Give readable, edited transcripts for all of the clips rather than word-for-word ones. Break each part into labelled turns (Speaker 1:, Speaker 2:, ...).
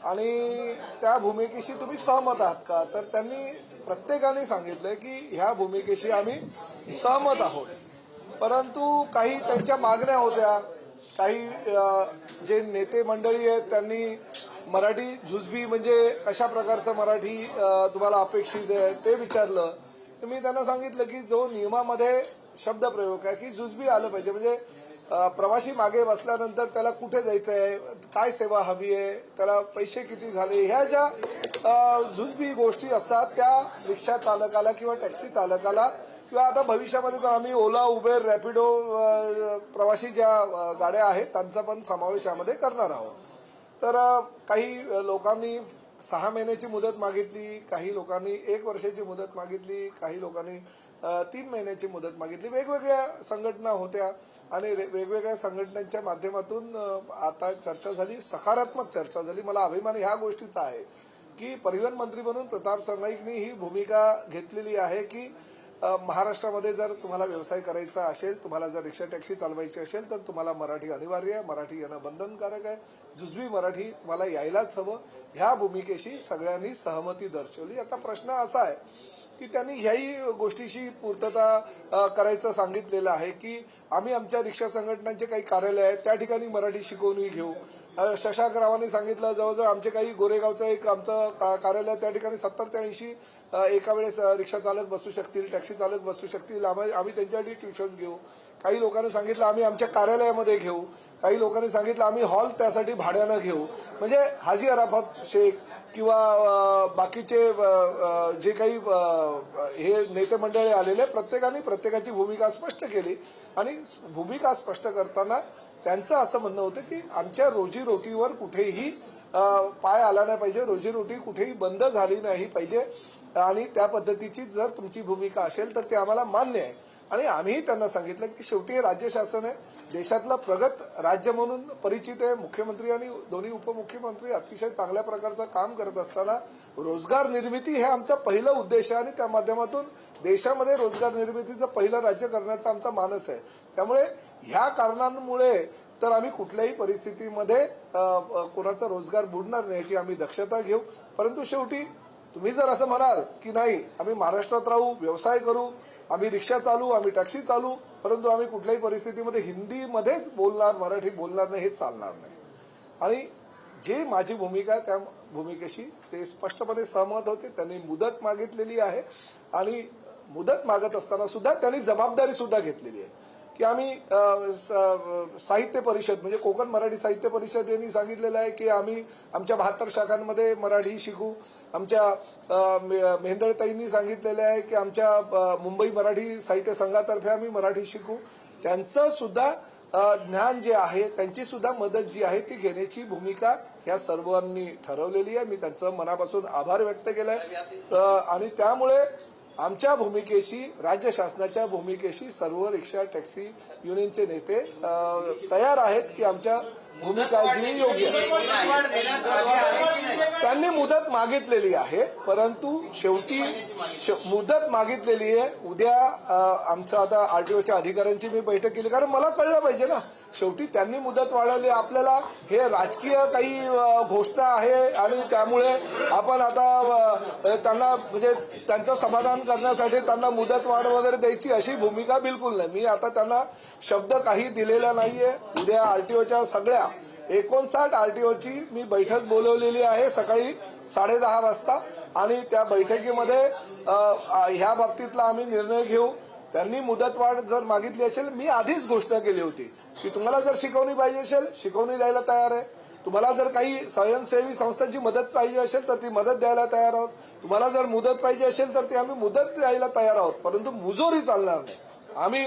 Speaker 1: आणि त्या भूमिकेशी तुम्ही सहमत आहात का? तर त्यांनी प्रत्येकाने सांगितलं की ह्या भूमिकेशी आम्ही सहमत आहोत, परंतु काही त्यांच्या मागण्या होत्या. काही जे नेते मंडळी आहेत त्यांनी मराठी जुजबी म्हणजे कशा प्रकारचं मराठी तुम्हाला अपेक्षित आहे ते विचारलं. तर मी त्यांना सांगितलं की जो नियमामध्ये शब्दप्रयोग आहे की जुजबी आलं पाहिजे, म्हणजे प्रवासी मागे बसल्यानंतर त्याला कुठे जायचं आहे, काय सेवा हवी आहे, त्याला पैसे किती झाले, ह्या ज्या जुजबी गोष्टी असतात त्या रिक्षा चालकाला किंवा टॅक्सी चालकाला किंवा आता भविष्यामध्ये तर आम्ही ओला, उबेर, रॅपिडो प्रवासी ज्या गाड्या आहेत त्यांचा पण समावेश यामध्ये करणार आहोत. तर काही लोकांनी 6 महिन्याची मुदत मागितली, काही लोकांनी 1 वर्षाची मुदत मागितली, काही लोकांनी 3 महिन्याची मुदत मागितली. वेगवेगळ्या संघटना होत्या आणि वेगवेगळ्या संघटनांच्या माध्यमातून आता चर्चा झाली, सकारात्मक चर्चा झाली. मला अभिमान ह्या गोष्टीचा आहे की परिवहन मंत्री म्हणून प्रताप सरनाईकनी ही भूमिका घेतलेली आहे की महाराष्ट्रामध्ये जर तुम्हाला व्यवसाय करायचा असेल, तुम्हाला जर रिक्षा टॅक्सी चालवायची असेल तर तुम्हाला मराठी अनिवार्य आहे, मराठी येणं बंधनकारक आहे, जुजबी मराठी तुम्हाला यायलाच हवं. ह्या भूमिकेशी सगळ्यांनी सहमती दर्शवली. आता प्रश्न असा आहे की त्यांनी ह्याही गोष्टीशी पूर्तता करायचं सांगितलेलं आहे की आम्ही आमच्या रिक्षा संघटनांचे काही कार्यालय आहेत त्या ठिकाणी मराठी शिकवणी घेऊ. शशांक रावांनी सांगितलं जवळजवळ आमचे काही गोरेगावचं एक आमचं कार्यालय त्या ठिकाणी 70 ते 80 एका वेळेस रिक्षा चालक बसू शकतील, टॅक्सी चालक बसू शकतील, आम्ही त्यांच्यासाठी ट्युशन्स घेऊ. काही लोकांनी सांगितलं आम्ही आमच्या कार्यालयामध्ये घेऊ, काही लोकांनी सांगितलं आम्ही हॉल त्यासाठी भाड्यानं घेऊ. म्हणजे हाजी अराफत शेख किंवा बाकीचे जे काही हे नेते मंडळी आलेले प्रत्येकाने प्रत्येकाची भूमिका स्पष्ट केली आणि भूमिका स्पष्ट करताना त्यांचं असं म्हणणं होतं की आमच्या रोजीरोटीवर कुठेही पाय आला नाही पाहिजे, रोजीरोटी कुठेही बंद झाली नाही पाहिजे आणि त्या पद्धतीची जर तुमची भूमिका असेल तर ते आम्हाला मान्य आहे. आणि आम्हीही त्यांना सांगितलं की शेवटी राज्य शासन आहे, देशातलं प्रगत राज्य म्हणून परिचित आहे. मुख्यमंत्री आणि दोन्ही उपमुख्यमंत्री अतिशय चांगल्या प्रकारचं काम करत असताना रोजगार निर्मिती हे आमचं पहिलं उद्देश आहे आणि त्या माध्यमातून देशामध्ये रोजगार निर्मितीचं पहिलं राज्य करण्याचा आमचा मानस आहे. त्यामुळे ह्या कारणांमुळे तर आम्ही कुठल्याही परिस्थितीमध्ये कोणाचा रोजगार बुडणार नाही याची आम्ही दक्षता घेऊ. परंतु शेवटी तुम्ही जर असं म्हणाल की नाही आम्ही महाराष्ट्रात राहू, व्यवसाय करू, आम्ही रिक्षा चालू, आम्ही टॅक्सी चालू, परंतु आम्ही कुठल्याही परिस्थितीमध्ये हिंदीमध्येच बोलणार, मराठी बोलणार नाही, हे चालणार नाही. आणि जे माझी भूमिका त्या भूमिकेशी ते स्पष्टपणे सहमत होते. त्यांनी मुदत मागितलेली आहे आणि मुदत मागत असताना सुद्धा त्यांनी जबाबदारी सुद्धा घेतलेली आहे की आम्ही साहित्य परिषद म्हणजे कोकण मराठी साहित्य परिषद यांनी सांगितलेलं आहे की आम्ही आमच्या 72 शाखांमध्ये मराठी शिकू. आमच्या मेहंदळताईंनी सांगितलेलं आहे की आमच्या मुंबई मराठी साहित्य संघातर्फे आम्ही मराठी शिकू. त्यांचं सुद्धा ज्ञान जे आहे, त्यांची सुद्धा मदत जी आहे ती घेण्याची भूमिका ह्या सर्वांनी ठरवलेली आहे. मी त्यांचं मनापासून आभार व्यक्त केलाय आणि त्यामुळे आमच्या भूमिकेशी, राज्य शासनाच्या भूमिकेशी सर्व रिक्षा टॅक्सी युनियनचे नेते तयार आहेत की आमच्या भूमिका जी योग्य त्यांनी मुदत मागितलेली आहे, परंतु शेवटी मुदत मागितलेली आहे. उद्या आमचं आता आरटीओच्या अधिकाऱ्यांची मी बैठक केली कारण मला कळलं पाहिजे ना, शेवटी त्यांनी मुदत वाढवली. आपल्याला हे राजकीय काही घोषणा आहे आणि त्यामुळे आपण आता त्यांना म्हणजे त्यांचं समाधान करण्यासाठी त्यांना मुदत वाढ वगैरे द्यायची अशी भूमिका बिलकुल नाही. मी आता त्यांना शब्द काही दिलेला नाहीये. उद्या आरटीओच्या सगळ्या 59 आरटीओची मी बैठक बोलवलेली आहे सकाळी 10:30 वाजता आणि त्या बैठकीमध्ये ह्या बाबतीतला आम्ही निर्णय घेऊ. त्यांनी मुदतवाढ जर मागितली असेल, मी आधीच घोषणा केली होती की तुम्हाला जर शिकवणी पाहिजे असेल शिकवणी द्यायला तयार आहे, तुम्हाला जर काही स्वयंसेवी संस्थांची मदत पाहिजे असेल तर ती मदत द्यायला तयार आहोत, तुम्हाला जर मुदत पाहिजे असेल तर ती आम्ही मुदत द्यायला तयार आहोत, परंतु मुजोरी चालणार नाही. आम्ही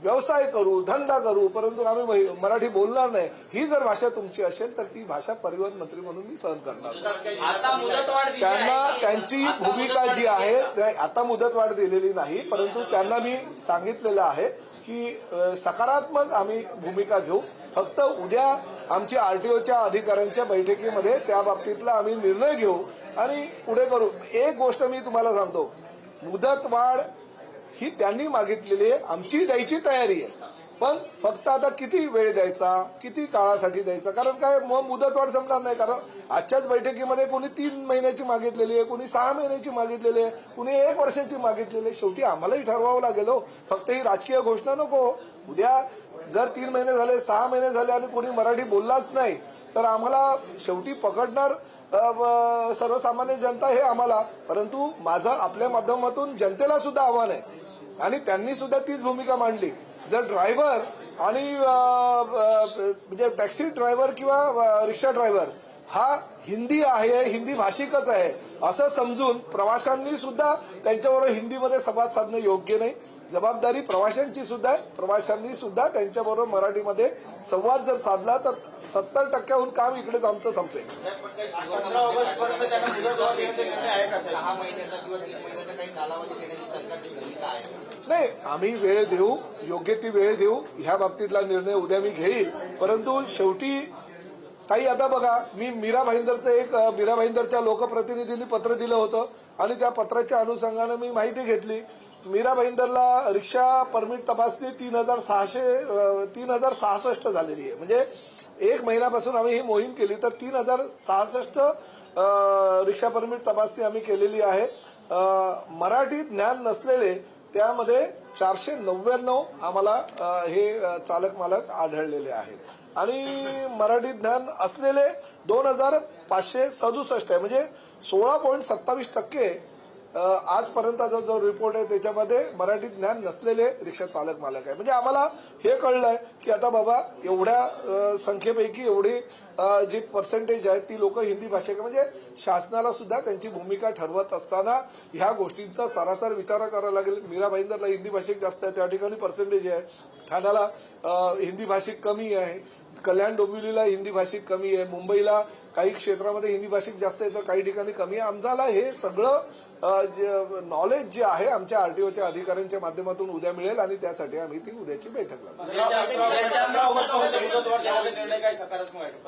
Speaker 1: व्यवसाय करू, धंदा करू, परंतु आम्ही मराठी बोलणार नाही. ही जर भाषा तुमची असेल तर ती भाषा परिवहन मंत्री म्हणून मी सहन करणार नाही. त्यांना त्यांची भूमिका जी आहे आता मुदतवाढ दिलेली नाही, परंतु त्यांना मी सांगितलेलं आहे की सकारात्मक आम्ही भूमिका घेऊ. फक्त उद्या आमच्या आरटीओच्या अधिकाऱ्यांच्या बैठकीमध्ये त्या बाबतीतला आम्ही निर्णय घेऊ आणि पुढे करू. एक गोष्ट मी तुम्हाला सांगतो, मुदतवाढ ही त्यांनी मागितलेली आहे, आमची द्यायची तयारी आहे. पण फक्त आता किती वेळ द्यायचा, किती काळासाठी द्यायचा, कारण काय मुदतवाढ जमणार नाही. कारण आजच्याच बैठकीमध्ये कोणी 3 महिन्याची मागितलेली आहे, कोणी 6 महिन्याची मागितलेली आहे, कोणी 1 वर्षाची मागितलेली आहे. शेवटी आम्हालाही ठरवावं लागेल हो, फक्त ही राजकीय घोषणा नको. उद्या जर 3 महिने झाले, 6 महिने झाले आणि कोणी मराठी बोललाच नाही तर आम्हाला शेवटी पकडणार सर्वसामान्य जनता हे आम्हाला. परंतु माझं आपल्या माध्यमातून जनतेला सुद्धा आव्हान आहे आणि त्यांनी सुद्धा तीच भूमिका मांडली. जर ड्रायव्हर आणि म्हणजे टॅक्सी ड्रायव्हर किंवा रिक्षा ड्रायव्हर हा हिंदी आहे, हिंदी भाषिकच आहे असं समजून प्रवाशांनी सुद्धा त्यांच्याबरोबर हिंदीमध्ये संवाद साधणं योग्य नाही. जबाबदारी प्रवाशांची सुद्धा आहे. प्रवाशांनी सुद्धा त्यांच्याबरोबर मराठीमध्ये संवाद जर साधला तर 70% काम इकडेच आमचं संपले.
Speaker 2: 15 ऑगस्टपर्यंत त्यांना मुदतवाढ देण्याचा निर्णय आहे का? 6 महिन्याचा किंवा 3 महिन्याचा काही कालावधी देण्याची सरकारची भूमिका आहे?
Speaker 1: नाही, आम्ही वेळ देऊ, योग्य ती वेळ देऊ. ह्या बाबतीतला निर्णय उद्या मी घेईल. परंतु शेवटी काही आता बघा, मी मीरा भाईंदरच्या लोकप्रतिनिधींनी पत्र दिलं होतं आणि त्या पत्राच्या अनुषंगानं मी माहिती घेतली. मीरा भाईंदरला रिक्षा परमिट तपासणी 3066 झालेली आहे. म्हणजे 1 महिन्यापासून आम्ही ही मोहीम केली तर 3066 रिक्षा परमिट तपासणी आम्ही केलेली आहे. मराठी ज्ञान नसलेले त्यामध्ये 499 आम्हाला हे चालक मालक आढळलेले आहेत आणि मराठी ज्ञान असलेले 2567 आहे. म्हणजे 16.27% आजपर्यंतचा जो रिपोर्ट आहे त्याच्यामध्ये मराठी ज्ञान नसलेले रिक्षा चालक मालक आहे. म्हणजे आम्हाला हे कळलंय की आता बाबा एवढ्या संख्येपैकी एवढी जी पर्सेंटेज आहे ती लोक हिंदी भाषिक, म्हणजे शासनाला सुद्धा त्यांची भूमिका ठरवत असताना ह्या गोष्टींचा सरासर विचार करावा लागेल. मीरा भाईंदरला हिंदी भाषिक जास्त आहे, त्या ठिकाणी पर्सेंटेज आहे. ठाण्याला हिंदी भाषिक कमी आहे, कल्याण डोंबिवलीला हिंदी भाषिक कमी आहे, मुंबईला काही क्षेत्रामध्ये हिंदी भाषिक जास्त आहे तर काही ठिकाणी कमी आहे. आम्हाला हे सगळं नॉलेज जे आहे आमच्या आरटीओच्या अधिकाऱ्यांच्या माध्यमातून उद्या मिळेल आणि त्यासाठी आम्ही ती उद्याची बैठक लावू.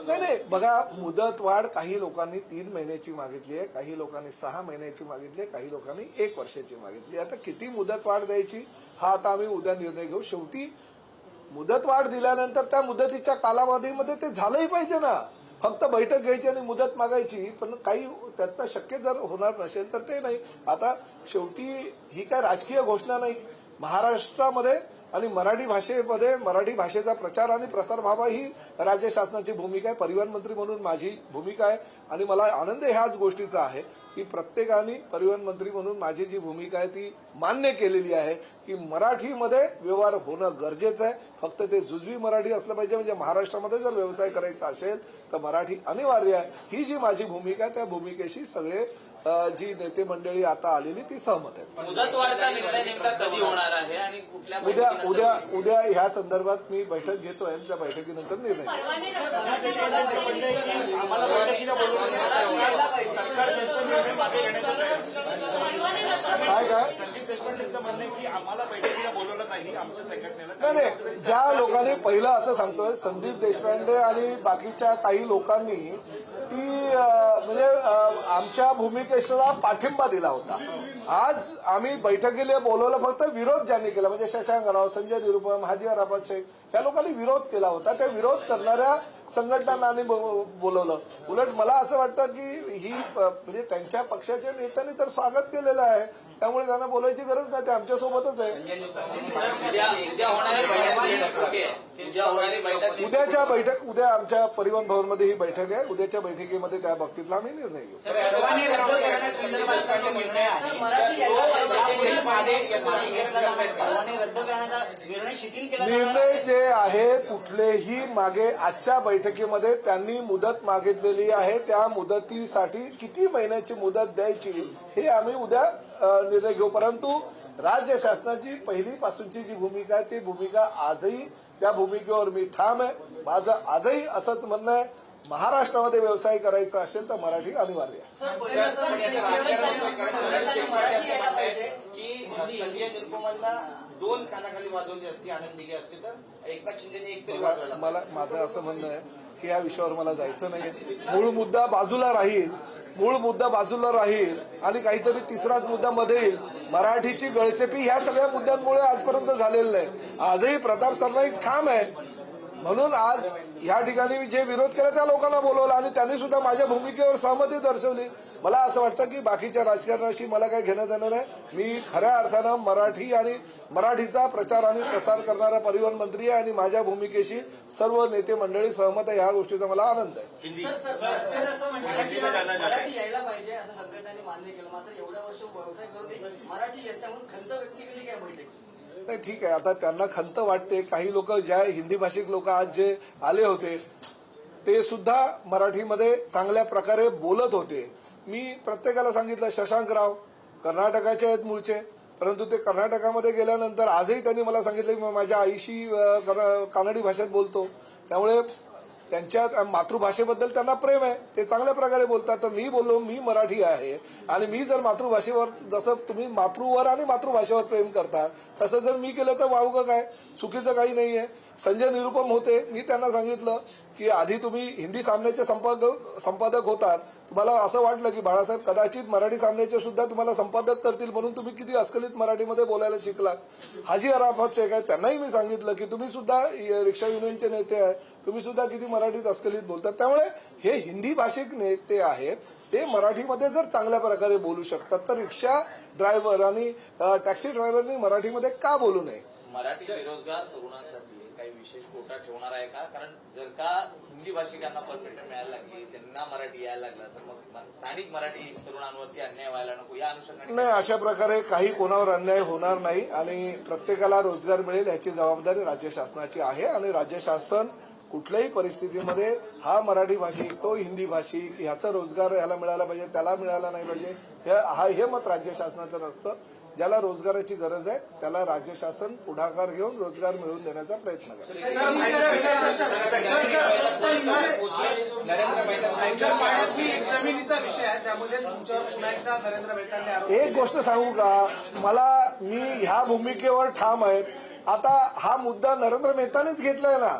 Speaker 1: नाही, बघा, मुदतवाढ काही लोकांनी 3 महिन्याची मागितली आहे, काही लोकांनी 6 महिन्याची मागितली आहे, काही लोकांनी 1 वर्षाची मागितली. आता किती मुदतवाढ द्यायची हा आता आम्ही उद्या निर्णय घेऊ. शेवटी मुदतवाढ दिल्यानंतर त्या मुदतीच्या कालावधीमध्ये ते झालंही पाहिजे ना. फक्त बैठक घ्यायची आणि मुदत मागायची, पण काही त्यातनं शक्य जर होणार नसेल तर ते नाही. आता शेवटी ही काय राजकीय घोषणा नाही. महाराष्ट्रामध्ये आणि मराठी भाषेमध्ये मराठी भाषेचा प्रचार आणि प्रसार व्हावा ही राज्य शासनाची भूमिका आहे. परिवहन मंत्री म्हणून माझी भूमिका आहे आणि मला आनंद ह्याच गोष्टीचा आहे की प्रत्येकाने परिवहन मंत्री म्हणून माझी जी भूमिका आहे ती मान्य केलेली आहे की मराठीमध्ये व्यवहार होणं गरजेचं आहे. फक्त ते जुजवी मराठी असलं पाहिजे. म्हणजे महाराष्ट्रामध्ये जर व्यवसाय करायचा असेल तर मराठी अनिवार्य आहे. ही जी माझी भूमिका आहे त्या भूमिकेशी सगळे जी नेते मंडळी आता आलेली ती सहमत आहे.
Speaker 2: मुदतवाढचा निर्णय नेमका कधी होणार आहे आणि कुठल्या
Speaker 1: उद्या ह्या संदर्भात मी बैठक घेतोय. त्या बैठकीनंतर निर्णय काय
Speaker 3: संदीप देशपांडेंचं म्हणणं आहे की आम्हाला बैठकीला बोलवलं नाही आमच्या संघटनेला.
Speaker 1: नाही, ज्या लोकांनी पहिलं असं सांगतोय संदीप देशपांडे आणि बाकीच्या काही लोकांनी ती म्हणजे आमच्या भूमिकेला पाठिंबा दिला होता. आज आम्ही बैठकीला बोलवलं, फक्त विरोध ज्यांनी केला म्हणजे शशांक राव, संजय निरुपम, हाजी अराफत शेख या लोकांनी विरोध केला होता. त्या विरोध करणाऱ्या संघटनांनी बोलवलं. उलट मला असं वाटतं की ही म्हणजे त्यांच्या पक्षाच्या नेत्यांनी तर स्वागत केलेलं आहे, त्यामुळे त्यांना बोलायची गरज नाही. ते आमच्यासोबतच आहे. उद्या आमच्या परिवहन भवनमध्ये ही बैठक आहे. उद्याच्या बैठकीमध्ये त्या बाबतीतला आम्ही निर्णय घेऊ. निर्णय जे आहे कुठलेही मागे आजच्या बैठकीमध्ये त्यांनी मुदत मागितलेली आहे. त्या मुदतीसाठी किती महिन्याची मुदत द्यायची हे आम्ही उद्या निर्णय घेऊ. परंतु राज्य शासनाची पहिलीपासूनची जी भूमिका आहे ती भूमिका आजही त्या भूमिकेवर मी ठाम आहे. माझं आजही असंच म्हणणं आहे, महाराष्ट्रामध्ये व्यवसाय करायचा असेल तर मराठी अनिवार्य आहे.
Speaker 2: की संजय निरुपमांना 2 कानाखाली वाजवली असती, आनंद दिघे असते तर एकनाथ शिंदेने एक तरी वाजवायला.
Speaker 1: मला माझं असं म्हणणं आहे की या विषयावर मला जायचं नाही. मूळ मुद्दा बाजूला राहील. मूळ मुद्दा बाजूला राहील आणि काहीतरी तिसराच मुद्दा मध्ये येईल. मराठीची गळचेपी ह्या सगळ्या मुद्द्यांमुळे आजपर्यंत झालेलं नाही. आजही प्रताप सरनाईक ठाम आहे. म्हणून आज या ठिकाणी जे विरोध केला त्या लोकांना बोलवलं आणि त्यांनी सुद्धा माझ्या भूमिकेवर सहमती दर्शवली. मला असं वाटतं की बाकीच्या राजकारणाशी मला काही घेणं देणं नाही. मी खऱ्या अर्थानं मराठी आणि मराठीचा प्रचार आणि प्रसार करणारा परिवहन मंत्री आहे आणि माझ्या भूमिकेशी सर्व नेते मंडळी सहमत आहे. ह्या गोष्टीचा मला आनंद आहे.
Speaker 4: मराठी यायला पाहिजे असं संघटनांनी मान्य केलं, मात्र एवढ्या वर्ष व्यवसाय करून मराठी येत म्हणून खंत व्यक्त केली काय बैठक?
Speaker 1: नाही, ठीक आहे. आता त्यांना खंत वाटते. काही लोक ज्या हिंदी भाषिक लोक आज जे आले होते ते सुद्धा मराठीमध्ये चांगल्या प्रकारे बोलत होते. मी प्रत्येकाला सांगितलं, शशांकराव कर्नाटकाचे आहेत मूळचे, परंतु ते कर्नाटकामध्ये गेल्यानंतर आजही त्यांनी मला सांगितलं की माझ्या आईशी कानडी भाषेत बोलतो. त्यामुळे त्यांच्या मातृभाषेबद्दल त्यांना प्रेम आहे. ते चांगल्या प्रकारे बोलतात. तर मी बोललो मी मराठी आहे आणि मी जर मातृभाषेवर, जसं तुम्ही मातृवर आणि मातृभाषेवर प्रेम करता तसं जर मी केलं तर वावगं काय, चुकीचं काही नाहीये. संजय निरुपम होते, मी त्यांना सांगितलं की आधी तुम्ही हिंदी सामन्याचे संपादक होतात, तुम्हाला असं वाटलं की बाळासाहेब कदाचित मराठी सामन्याचे सुद्धा तुम्हाला संपादक करतील म्हणून तुम्ही किती अस्खलित मराठीमध्ये बोलायला शिकलात. हाजी अराफत शेख आहे, त्यांनाही मी सांगितलं की तुम्ही सुद्धा रिक्षा युनियनचे नेते आहे, तुम्ही सुद्धा किती मराठीत अस्खलित बोलतात. त्यामुळे हे हिंदी भाषिक नेते आहेत, ते मराठीमध्ये जर चांगल्या प्रकारे बोलू शकतात तर रिक्षा ड्रायव्हर आणि टॅक्सी ड्रायव्हरनी मराठीमध्ये का बोलू नये?
Speaker 5: मराठी बेरोजगार तरुणांसाठी काही विशेष कोटा ठेवणार आहे का? कारण जर का हिंदी भाषिकांना परमिशन मिळायला लागली, त्यांना मराठी यायला लागलं तर मग स्थानिक मराठी तरुणांवरती अन्याय व्हायला नको या अनुषंगाने
Speaker 1: नाही, अशा प्रकारे काही कोणावर अन्याय होणार नाही आणि प्रत्येकाला रोजगार मिळेल याची जबाबदारी राज्य शासनाची आहे आणि राज्य शासन कुठल्याही परिस्थितीमध्ये हा मराठी भाषिक तो हिंदी भाषिक ह्याचा रोजगार याला मिळाला पाहिजे त्याला मिळाला नाही पाहिजे हे मत राज्य शासनाचं नसतं. ज्याला रोजगाराची गरज आहे त्याला राज्य शासन पुढाकार घेऊन रोजगार मिळवून देण्याचा प्रयत्न करते.
Speaker 4: जमिनीचा विषय आहे, त्यामध्ये तुमच्यावर पुन्हा एकदा नरेंद्र मेहतांनी आरोप
Speaker 1: एक गोष्ट सांगू का, मी ह्या भूमिकेवर ठाम आहे. आता हा मुद्दा नरेंद्र मेहतानीच घेतलाय ना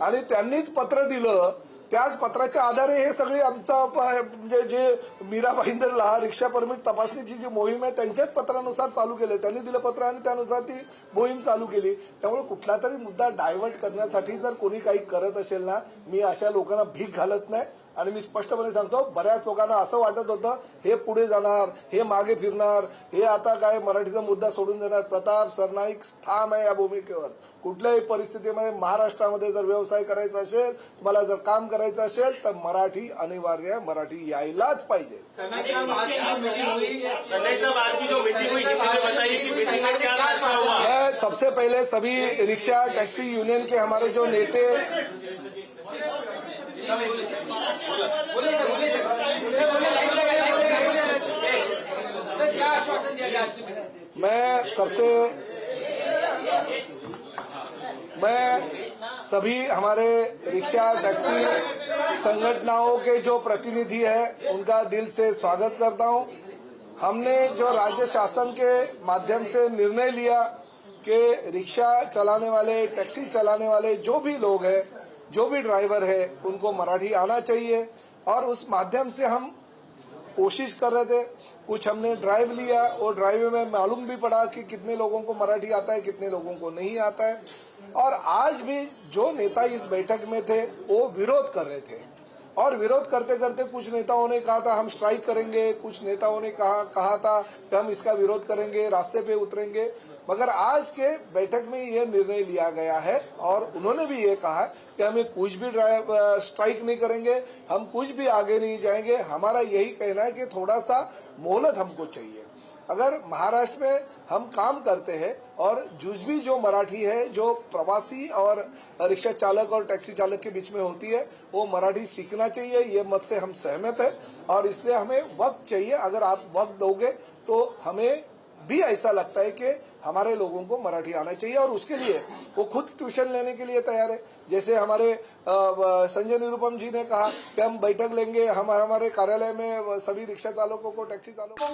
Speaker 1: आणि त्यांनीच पत्र दिलं. त्याच पत्राच्या आधारे हे सगळी आमचा म्हणजे जे मीरा भाईंदरला रिक्षा परमिट तपासणीची जी मोहीम आहे त्यांच्याच पत्रानुसार चालू केले. त्यांनी दिलं पत्र आणि त्यानुसार ती मोहीम चालू केली. त्यामुळे कुठला तरी मुद्दा डायव्हर्ट करण्यासाठी जर कोणी काही करत असेल ना, मी अशा लोकांना भीक घालत नाही आणि मी स्पष्टपणे सांगतो, बऱ्याच लोकांना असं वाटत होतं हे पुढे जाणार, हे मागे फिरणार, हे आता काय मराठीचा मुद्दा सोडून देणार. प्रताप सरनाईक ठाम आहे या भूमिकेवर. कुठल्याही परिस्थितीमध्ये महाराष्ट्रामध्ये जर व्यवसाय करायचा असेल, तुम्हाला जर काम करायचं असेल तर मराठी अनिवार्य आहे, मराठी यायलाच पाहिजे. मैं सबसे पहले सभी रिक्शा टैक्सी यूनियन के हमारे जो नेते मैं सभी हमारे रिक्शा टैक्सी संगठनों के जो प्रतिनिधि है उनका दिल से स्वागत करता हूं. हमने जो राज्य शासन के माध्यम से निर्णय लिया कि रिक्शा चलाने वाले, टैक्सी चलाने वाले जो भी लोग हैं, जो भी ड्राइवर है, उनको मराठी आना चाहिए और उस माध्यम से हम कोशिश कर रहे थे. कुछ हमने ड्राइव लिया और ड्राइव में मालूम भी पड़ा कि कितने लोगों को मराठी आता है, कितने लोगों को नहीं आता है. और आज भी जो नेता इस बैठक में थे वो विरोध कर रहे थे और विरोध करते करते कुछ नेताओं ने कहा था हम स्ट्राइक करेंगे, कुछ नेताओं ने कहा था कि हम इसका विरोध करेंगे, रास्ते पे उतरेंगे. मगर आज के बैठक में यह निर्णय लिया गया है और उन्होंने भी ये कहा कि हमें कुछ भी स्ट्राइक नहीं करेंगे, हम कुछ भी आगे नहीं जाएंगे. हमारा यही कहना है कि थोड़ा सा मोहलत हमको चाहिए. अगर महाराष्ट्र में हम काम करते हैं और जुजबी जो मराठी है, जो प्रवासी और रिक्शा चालक और टैक्सी चालक के बीच में होती है, वो मराठी सीखना चाहिए. ये मत से हम सहमत है और इसलिए हमें वक्त चाहिए. अगर आप वक्त दोगे तो हमें भी ऐसा लगता है कि हमारे लोगों को मराठी आना चाहिए और उसके लिए वो खुद ट्यूशन लेने के लिए तैयार है. जैसे हमारे संजय निरुपम जी ने कहा कि हम बैठक लेंगे, हम हमारे कार्यालय में सभी रिक्शा चालकों को, टैक्सी चालकों